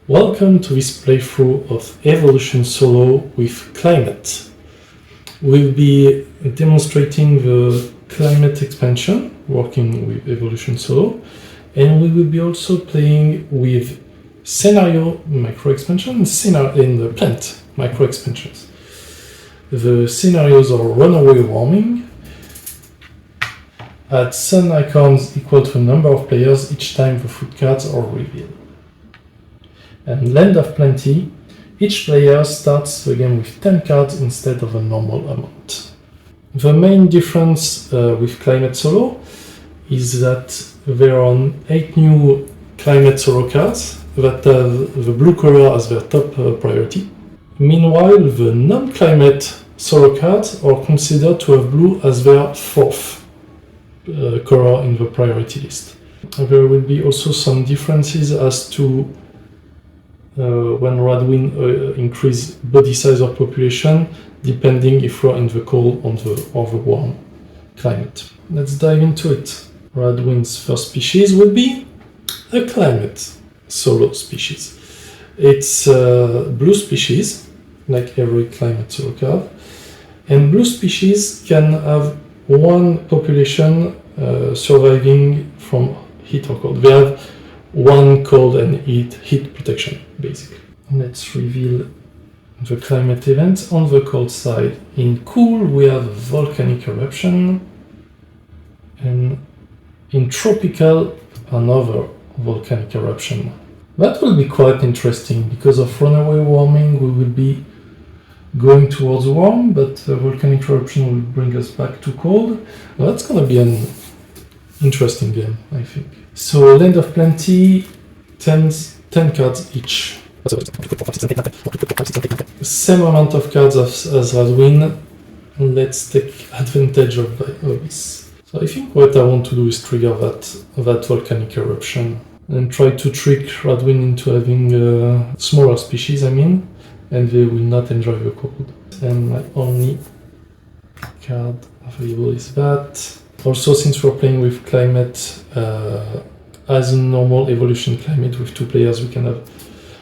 Welcome to this playthrough of Evolution Solo with Climate. We'll be demonstrating the climate expansion working with Evolution Solo, and we will be also playing with scenario micro expansion and the plant micro expansions. The scenarios are runaway warming at sun icons equal to a number of players each time the food cards are revealed. And Land of Plenty, each player starts the game with 10 cards instead of a normal amount. The main difference with Climate Solo is that there are 8 new Climate Solo cards that have the blue color as their top priority. Meanwhile, the non-Climate Solo cards are considered to have blue as their fourth color in the priority list. There will be also some differences as to when Radwin increase body size or population, depending if we're in the cold or the warm climate. Let's dive into it. Radwin's first species will be a Climate Solo species. It's a blue species, like every Climate Solo card, and blue species can have one population surviving from heat or cold. They have one cold and heat protection, basically. Let's reveal the climate events. On the cold side, in cool we have volcanic eruption, and in tropical another volcanic eruption. That will be quite interesting. Because of runaway warming we will be going towards warm, but the volcanic eruption will bring us back to cold. Well, that's gonna be an interesting game, I think. So Land of Plenty, 10 cards each. Same amount of cards as Radwin. Let's take advantage of this. So I think what I want to do is trigger that volcanic eruption and try to trick Radwin into having smaller species, and they will not enjoy the cold. And my only card available is that. Also, since we're playing with climate, as in normal evolution climate with 2 players, we can have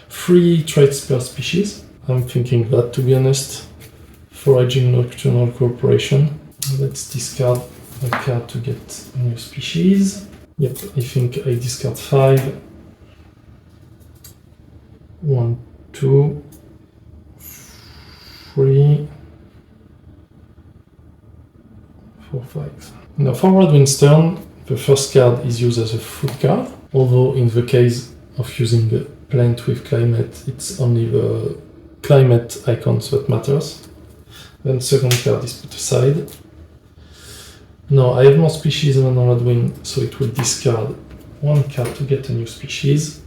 3 traits per species. I'm thinking that, to be honest. Foraging, Nocturnal Cooperation. Let's discard a card to get a new species. Yep, I think I discard 5. 1, 2, 3, 4, 5. Now, for Radwin's turn, the first card is used as a food card, although in the case of using the plant with climate, it's only the climate icons that matters. Then second card is put aside. Now, I have more species than Radwin, so it will discard 1 card to get a new species.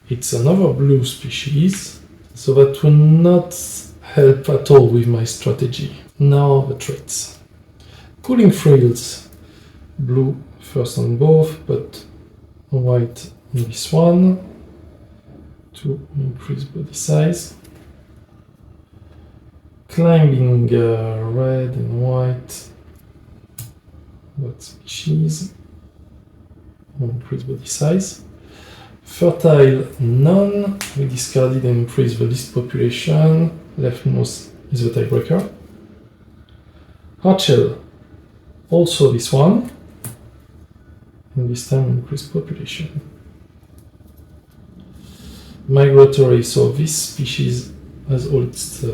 It's another blue species, so that will not help at all with my strategy. Now the traits. Cooling Frills. Blue first on both, but white on this one to increase body size. Climbing red and white, what species? Increase body size. Fertile none, we discarded and increased the list population. Leftmost is the tiebreaker. Hardshell, also this one. And this time increase population. Migratory, so this species has all its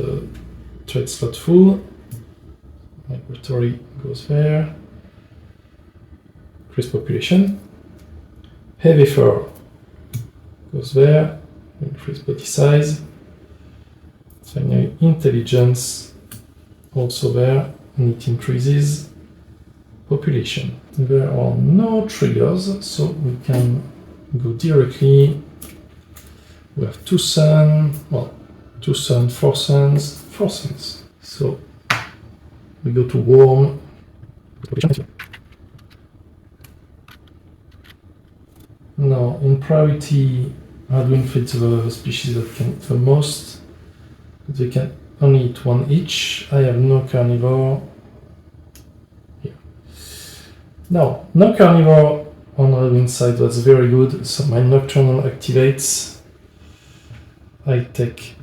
trait slot full. Migratory goes there. Increase population. Heavy fur goes there. Increase body size. Finally, intelligence also there, and it increases population. There are no triggers, so we can go directly. We have 2 sun, 4 suns, 4 suns. So we go to warm. Now, in priority, Radwin fits the species that can eat the most. They can only eat 1 each. I have no carnivore. Now, no carnivore on Radwin's side, that's very good. So my Nocturnal activates. I take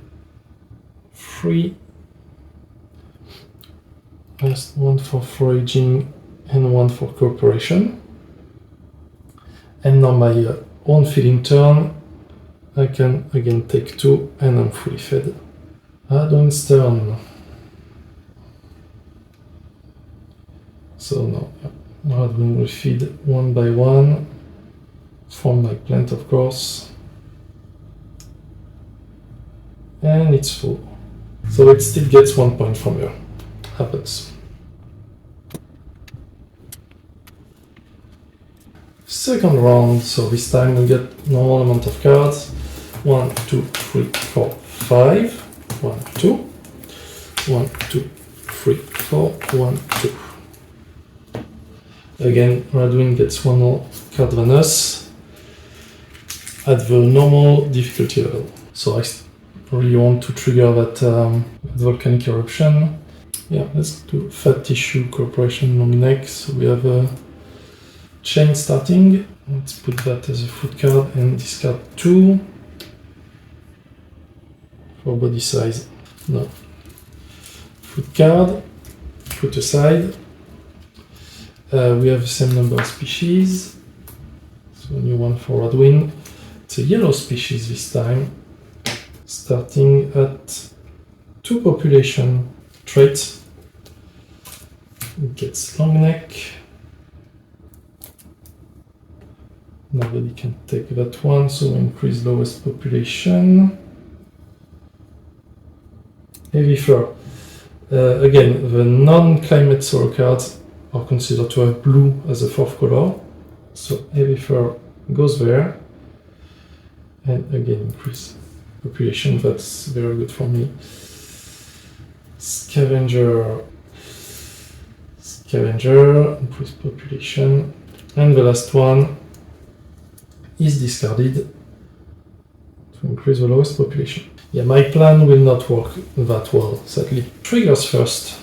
3. Just 1 for foraging and 1 for cooperation. And on my own feeding turn, I can again take 2 and I'm fully fed. Hadwin's turn. So now Hadwin will feed 1 by 1 from my plant, of course. And it's full. So it still gets 1 point from here. Happens. Second round, so this time we get normal amount of cards. 1, 2, 3, 4, 5. 1, 2. 1, 2, 3, 4, 1, 2. Again, Hadwin gets 1 more card than us at the normal difficulty level. So I really want to trigger that volcanic eruption. Yeah, let's do Fat Tissue, Cooperation, Long Neck. So we have a chain starting. Let's put that as a food card and discard 2 for body size. No. Food card, put aside. We have the same number of species. So a new one for Hadwin. It's a yellow species this time. Starting at 2 population traits. It gets long neck. Nobody can take that one, so increase lowest population. Heavy fur. Again, the non-climate solo cards are considered to have blue as a 4th color. So heavy fur goes there. And again, increase population. That's very good for me. Scavenger. Scavenger, increase population. And the last one is discarded to increase the lowest population. Yeah, my plan will not work that well, sadly. Triggers first.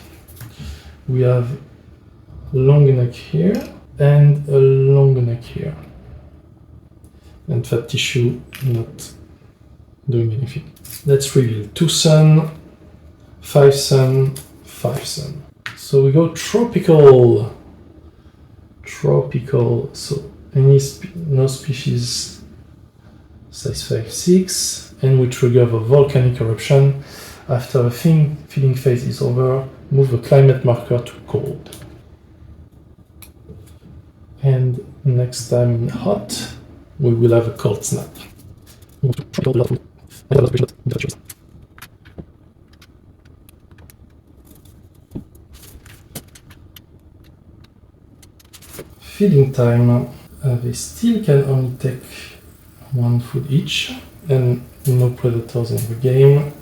We have long neck here and a long neck here. And Fat Tissue not doing anything. Let's reveal 2 sun, 5 sun, 5 sun. So we go tropical. Tropical, so no species size 5, 6, and we trigger the volcanic eruption. After the feeding phase is over, move the climate marker to cold. And next time in hot, we will have a cold snap. Feeding time. They still can only take 1 food each, and no predators in the game.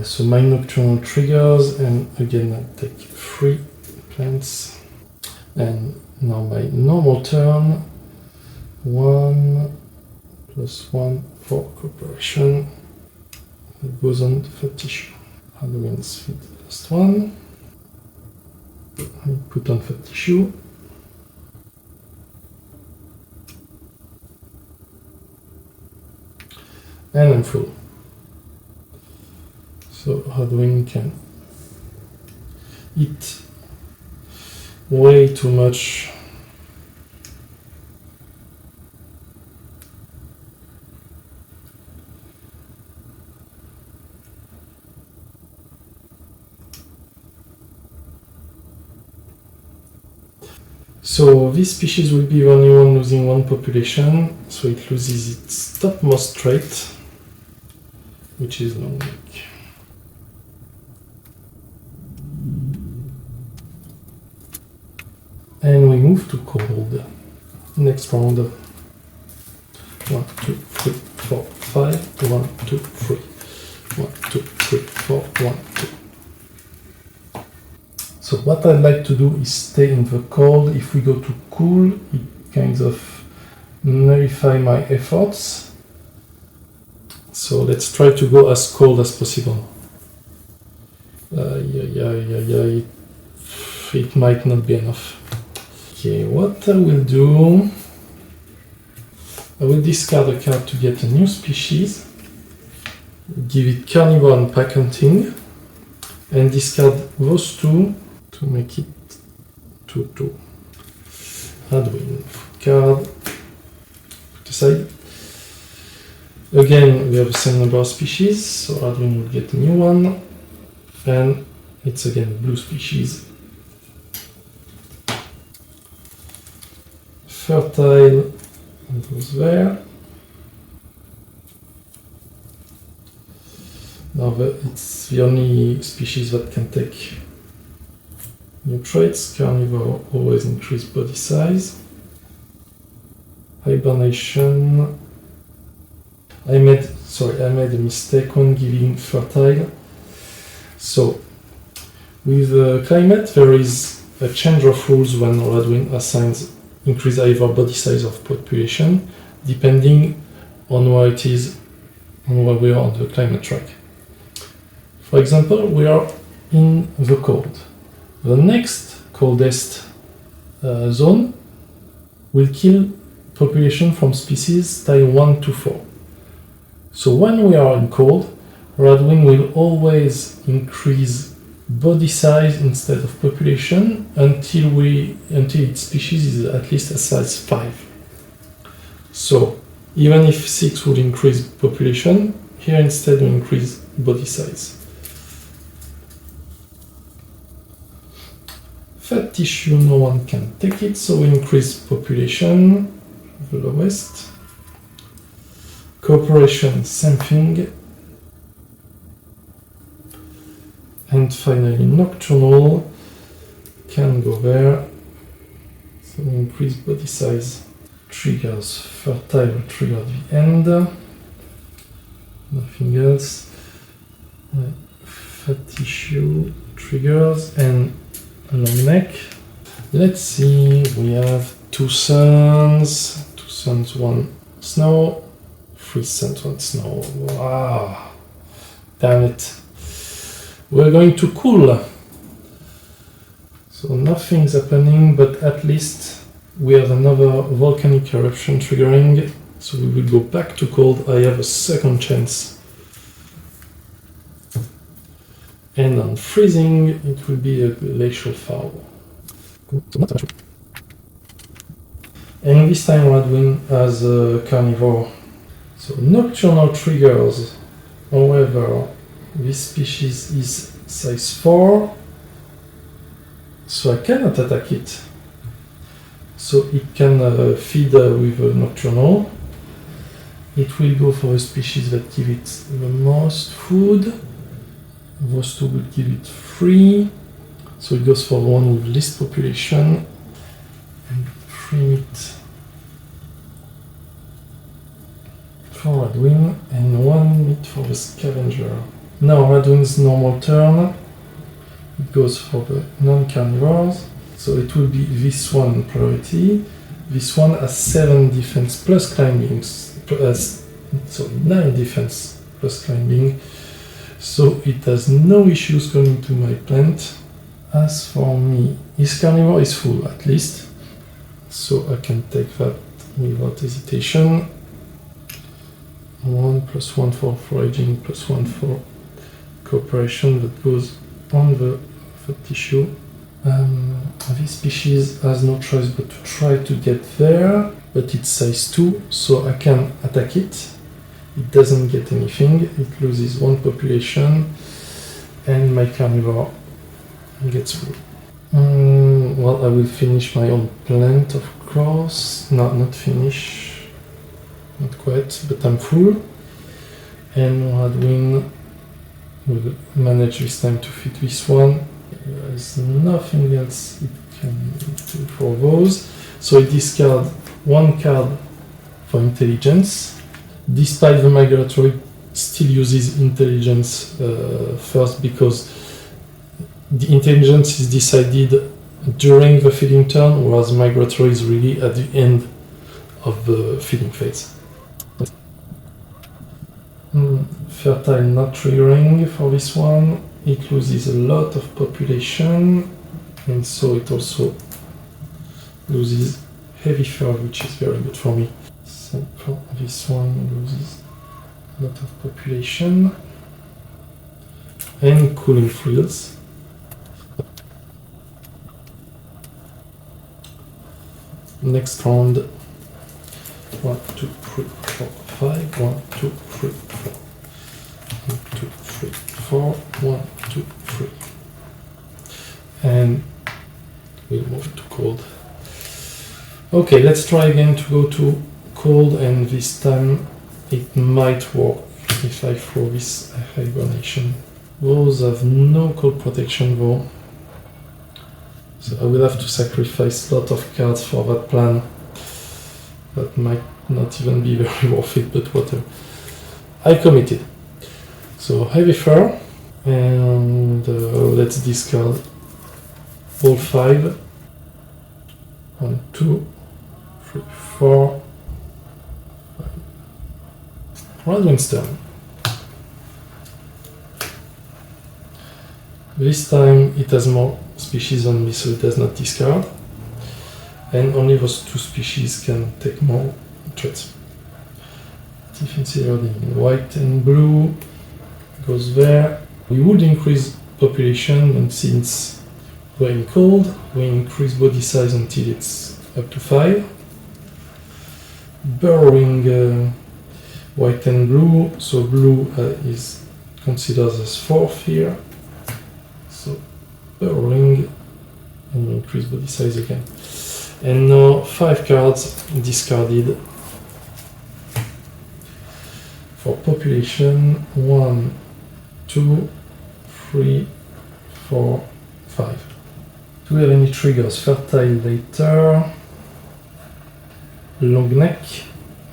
So my nocturnal triggers, and again I take 3 plants. And now my normal turn. 1 plus 1 for cooperation. It goes on to Fat Tissue. Hadwin's feed the last one. I put on Fat Tissue. And I'm full. So Hadwin can eat way too much. So this species will be the only one losing 1 population, so it loses its topmost trait, which is long neck. And we move to cold. Next round. 1, 2, 3, 4, 5. 1, 2, 3. 1, 2, 3, 4, 1, 2. So what I'd like to do is stay in the cold. If we go to cool, it kind of nullify my efforts. So let's try to go as cold as possible. It might not be enough. Okay, what I will do, I will discard a card to get a new species. give it carnivore and pack hunting, and discard those two to make it 2-2. Radwin, card, put aside. Again, we have the same number of species, so Radwin will get a new one, and it's again blue species. Fertile goes there. Now it's the only species that can take new traits. Carnivore always increase body size. Hibernation. I made a mistake when giving fertile. So with climate there is a change of rules when Radwin assigns increase either body size of population depending on where it is and where we are on the climate track. For example, we are in the cold. The next coldest zone will kill population from species type 1 to 4. So when we are in cold, Radwin will always increase body size instead of population until its species is at least a size 5. So even if 6 would increase population, here instead we increase body size. Fat tissue, no one can take it, so we increase population, the lowest. Cooperation, same thing. And finally, nocturnal can go there, so we increase body size. Triggers, fertile trigger at the end. Nothing else. Fat tissue, triggers, and long neck. Let's see, we have 2 suns, 1 snow, 3 suns, 1 snow. Wow, damn it. We're going to cool. So nothing's happening, but at least we have another volcanic eruption triggering. So we will go back to cold. I have a second chance. And on freezing, it will be a glacial thaw. And this time Radwin as a carnivore. So nocturnal triggers, however, this species is size 4, so I cannot attack it. So it can feed with a nocturnal. It will go for a species that give it the most food. Those two will give it 3. So it goes for one with least population. And 3 meat for Radwin and 1 meat for the scavenger. Now Radwin's normal turn. It goes for the non-carnivores. So it will be this one priority. This one has 7 defense plus climbing. 9 defense plus climbing. So it has no issues coming to my plant. As for me, his carnivore is full at least. So I can take that without hesitation. 1 + 1 for foraging + 1 for cooperation that goes on the fat tissue. This species has no choice but to try to get there, but it's size 2, so I can attack it. It doesn't get anything, it loses 1 population, and my carnivore gets full. Well, I will finish my own plant, of course. No, not finish. Not quite, but I'm full. And Radwin will manage this time to fit this one. There's nothing else it can do for those. So it discards 1 card for intelligence. Despite the migratory, still uses intelligence first because the intelligence is decided during the feeding turn, whereas migratory is really at the end of the feeding phase. Fertile not triggering for this one. It loses a lot of population, and so it also loses heavy fur, which is very good for me. So for this one, loses lot of population, and cooling frills. Next round, 1, 2, 3, 4, 5, 1, 2, 3, 4, 1, 2, 3, 4, 1, 2, 3. And we'll move to cold. Okay, let's try again to go to cold, and this time it might work if I throw this hibernation. Those have no cold protection though, so I will have to sacrifice a lot of cards for that plan. That might not even be very worth it, but whatever. I committed. So heavy fur, and let's discard all 5. 1, 2, 3, 4, 5. Radwin Stern. This time it has more species on me, so it does not discard. And only those 2 species can take more threats. Defensive in white and blue goes there. We would increase population, and since we're in cold, we increase body size until it's up to 5. Burrowing white and blue, so blue is considered as 4th here. So burrowing and increase body size again. And now 5 cards discarded for population. 1, 2, 3, 4, 5. Do we have any triggers? Fertile later, long neck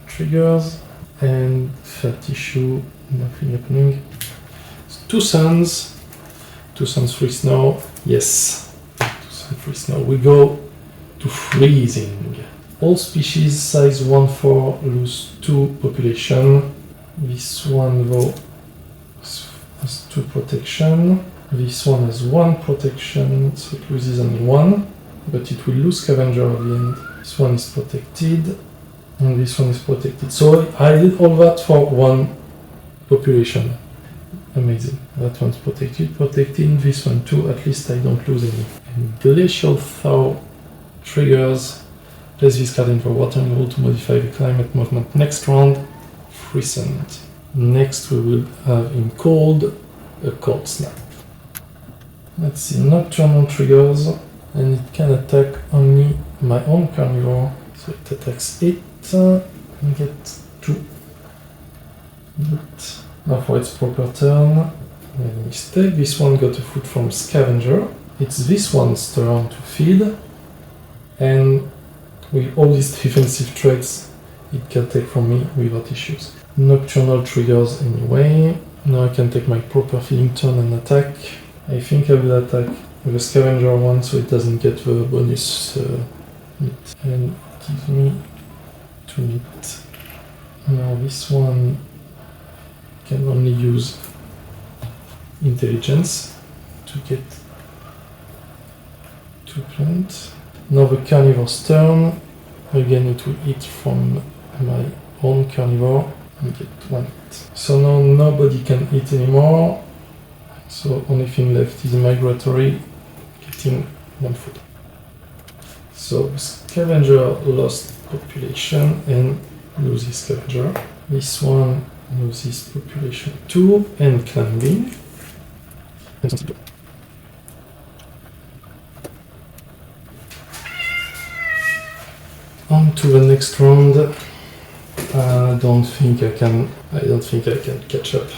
triggers, and fat tissue, nothing happening. 2 suns, 2 suns free snow, yes, 2 suns free snow. We go to freezing. All species size 1-4 lose 2 population. This one though has 2 protection. This one has 1 protection, so it loses only 1, but it will lose scavenger at the end. This one is protected, and this one is protected. So I did all that for 1 population. Amazing. That one's protected, this one too, at least I don't lose any. And glacial thaw triggers. Place this card in for water and roll to modify the climate movement. Next round, Frisant. Next we will have in cold, a cold snap. Let's see, nocturnal triggers, and it can attack only my own carnivore. So it attacks it, and get 2. But now for its proper turn, made a mistake. This one got a food from Scavenger. It's this one's turn to feed, and with all these defensive traits, it can take from me without issues. Nocturnal triggers anyway. Now I can take my proper feeding turn and attack. I think I will attack with a Scavenger one so it doesn't get the bonus meat. And give me 2 meat. Now this one can only use intelligence to get 2 plants. Now the carnivore's turn. Again it will eat from my own carnivore and get 1 hit. So now nobody can eat anymore. So only thing left is migratory, getting 1 food. So Scavenger lost population and loses Scavenger. This one loses population 2 and climbing. On to the next round. I don't think I can catch up.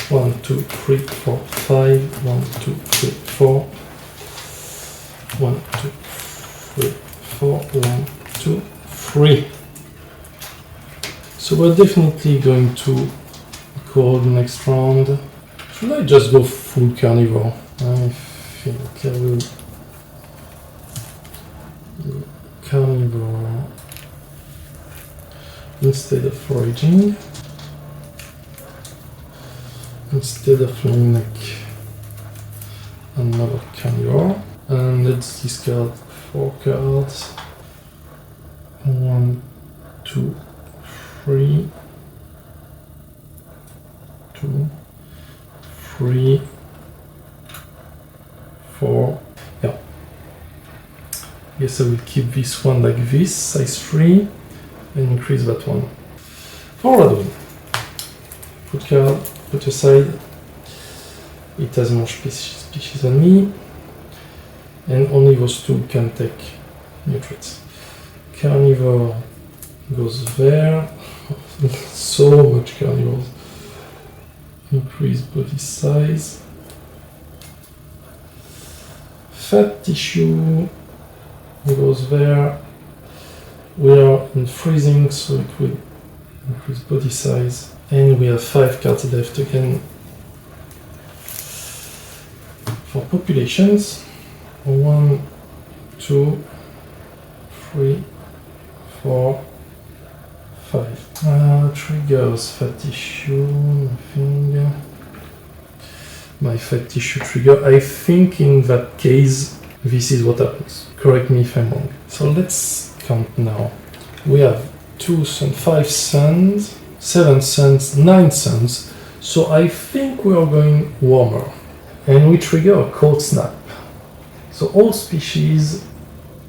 1, 2, 3, 4, 5. 1, 2, 3, 4. 1, 2, 3, 4. 1, 2, 3. So we're definitely going to cold next round. Should I just go full carnivore? I think I will do carnivore instead of foraging. Instead of long neck, another carnivore. And let's discard 4 cards. 1, 2, 3. guess I will keep this one like this, size 3, and increase that one. For Radwin, put card, put aside. It has more species than me, and only those two can take new traits. Carnivore goes there. So much carnivores. Increase body size. Fat tissue goes there. We are in freezing, so it will increase body size. And we have 5 cards left again. For populations, 1, 2, 3, 4, 5. Triggers, fat tissue, nothing. My fat tissue trigger. I think in that case, this is what happens. Correct me if I'm wrong. So let's count now. We have 2 suns, 5 suns, 7 suns, 9 suns. So I think we are going warmer. And we trigger a cold snap. So all species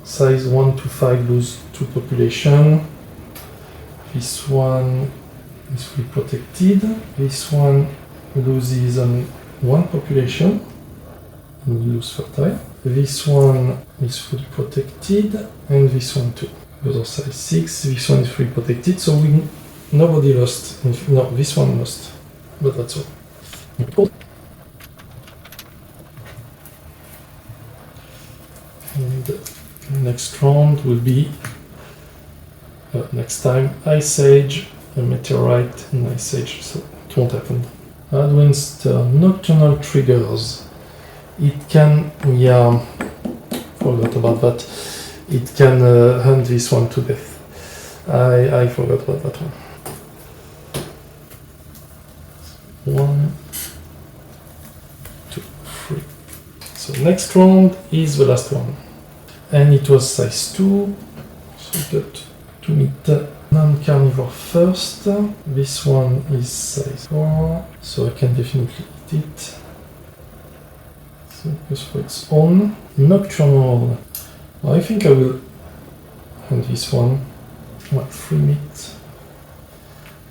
size 1 to 5 lose 2 population. This one is fully protected. This one loses 1 population and we lose fertile. This one is fully protected, and this one too. Those are size 6. This one is fully protected, so nobody lost. No, this one lost, but that's all. And next round will be next time Ice Age, a meteorite in Ice Age, so it won't happen. Radwin's turn. Nocturnal triggers. It can, forgot about that. It can hunt this one to death. I forgot about that one. 1, 2, 3. So next round is the last one. And it was size 2, so we got to meet non-carnivore first. This one is size 4, so I can definitely eat it. So it goes for its own. Nocturnal. I think I will hunt this one. 3 meat.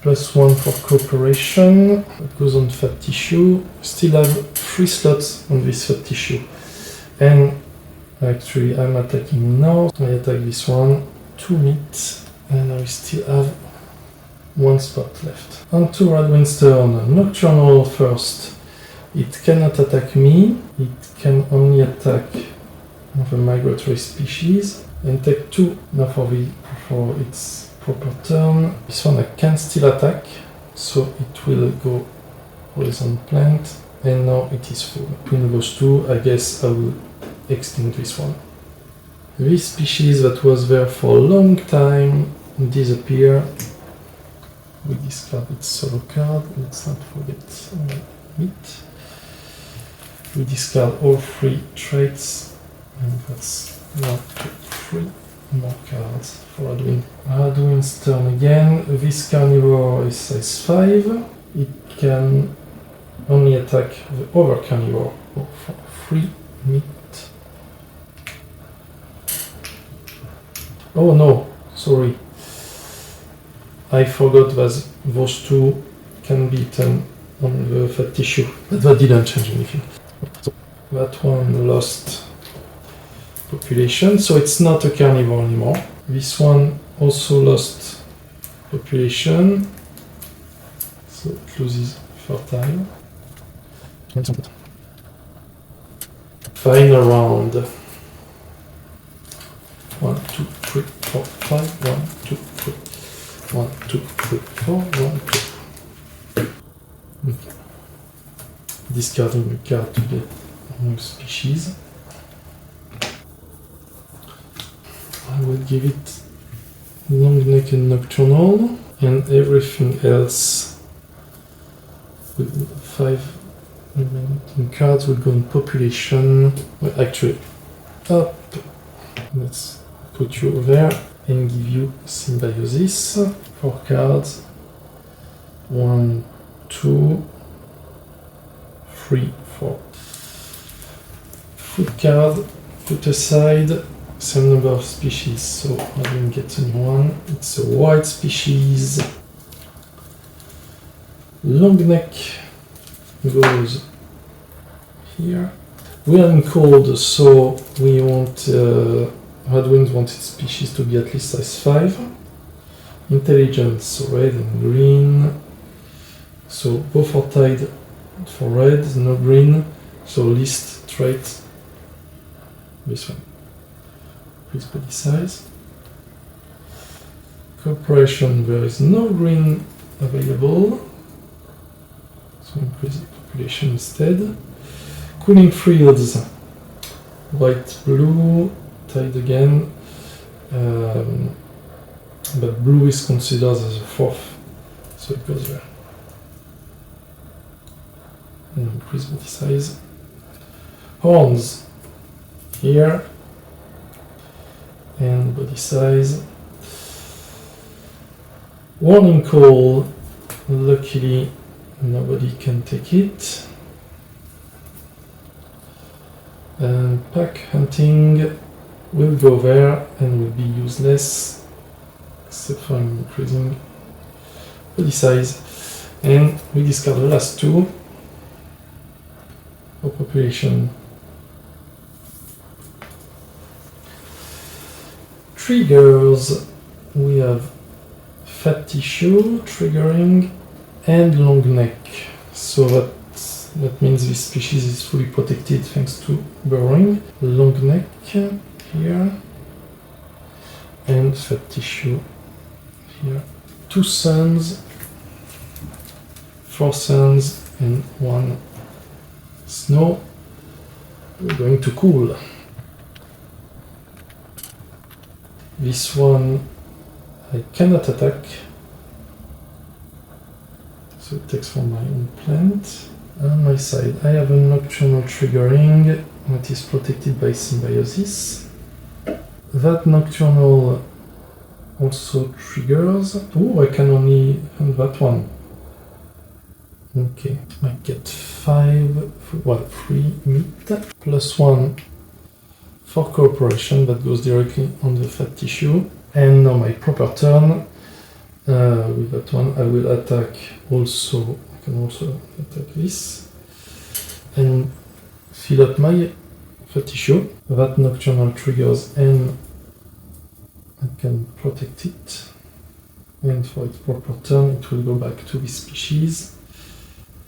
+1 for cooperation. It goes on fat tissue. Still have 3 slots on this fat tissue. And actually I'm attacking now. I attack this one. 2 meat. And I still have 1 spot left. On to Radwin's turn. Nocturnal first. It cannot attack me. It can only attack the migratory species. And take 2 now for its proper turn. This one I can still attack, so it will go horizon plant. And now it is full. Between those two, I guess I will extinct this one. This species that was there for a long time disappear. We discard its solo card. Let's not forget meat. We discard all 3 traits, and that's 1, 2, 3 more cards for Radwin. Radwin's turn again. This carnivore is size 5. It can only attack the other carnivore for 3 meat. Oh no, sorry. I forgot that those 2 can be eaten on the fat tissue, but that didn't change anything. So that one lost population, so it's not a carnivore anymore. This one also lost population, so it loses fertile. Final round. 1, 2, 3, 4, 5. 1, 2, 3. 1, 2, 3, 4. 1, 2. Okay. Discarding the card to get new species. I will give it long neck and nocturnal, and everything else with 5 remaining cards will go in population. Well, actually, up. Let's put you there and give you symbiosis. 4 cards. 1, 2, 3, 4. Food card, put aside. same number of species, so I didn't get a new one. It's a white species. Long neck goes here. We are in cold, so we want Radwin wants its species to be at least size 5. Intelligence, so red and green. So both are tied for red, no green. So least trait, this one. Increase body size. Cooperation, there is no green available. So increase the population instead. Cooling fields, white, blue, tied again. But blue is considered as a 4th, so it goes there. And increase body size. Horns, here. And body size. Warning call, luckily nobody can take it. And pack hunting will go there and will be useless, except for increasing body size. And we discard the last two for population. Triggers, we have fat tissue triggering and long neck, so that means this species is fully protected thanks to burrowing. Long neck here and fat tissue here. 2 suns, 4 suns and 1 snow. We're going to cool. This one I cannot attack, so it takes from my own plant. On my side, I have a nocturnal triggering that is protected by symbiosis. That nocturnal also triggers. Oh, I can only hunt that one. Okay, I get 3 meat, plus 1 for cooperation that goes directly on the fat tissue. And now my proper turn. With that one, I will attack also. I can also attack this and fill up my fat tissue. That nocturnal triggers and I can protect it. And for its proper turn, it will go back to this species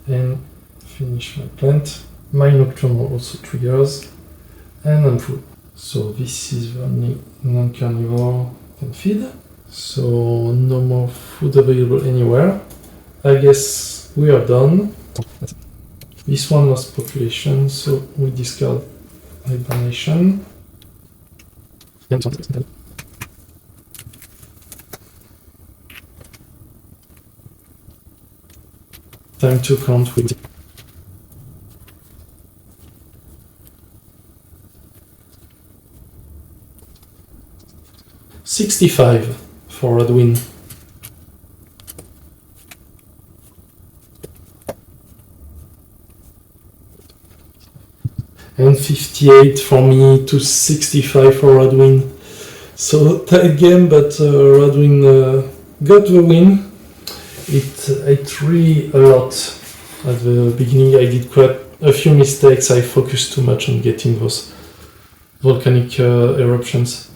and finish my plant. My nocturnal also triggers and I'm full. So this is the only non-carnivore I can feed. So no more food available anywhere. I guess we are done. This one lost population, so we discard hibernation. Time to count with 65 for Radwin. And 58 for me to 65 for Radwin. So tight game, but Radwin got the win. It ate really a lot at the beginning. I did quite a few mistakes. I focused too much on getting those volcanic eruptions.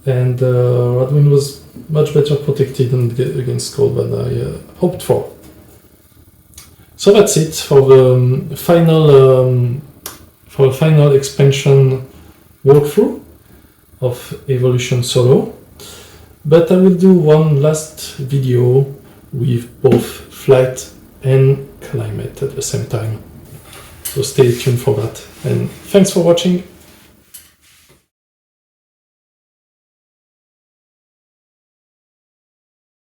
And Radwin was much better protected against cold than I hoped for. So that's it for the final expansion walkthrough of Evolution Solo. But I will do one last video with both flight and climate at the same time. So stay tuned for that. And thanks for watching.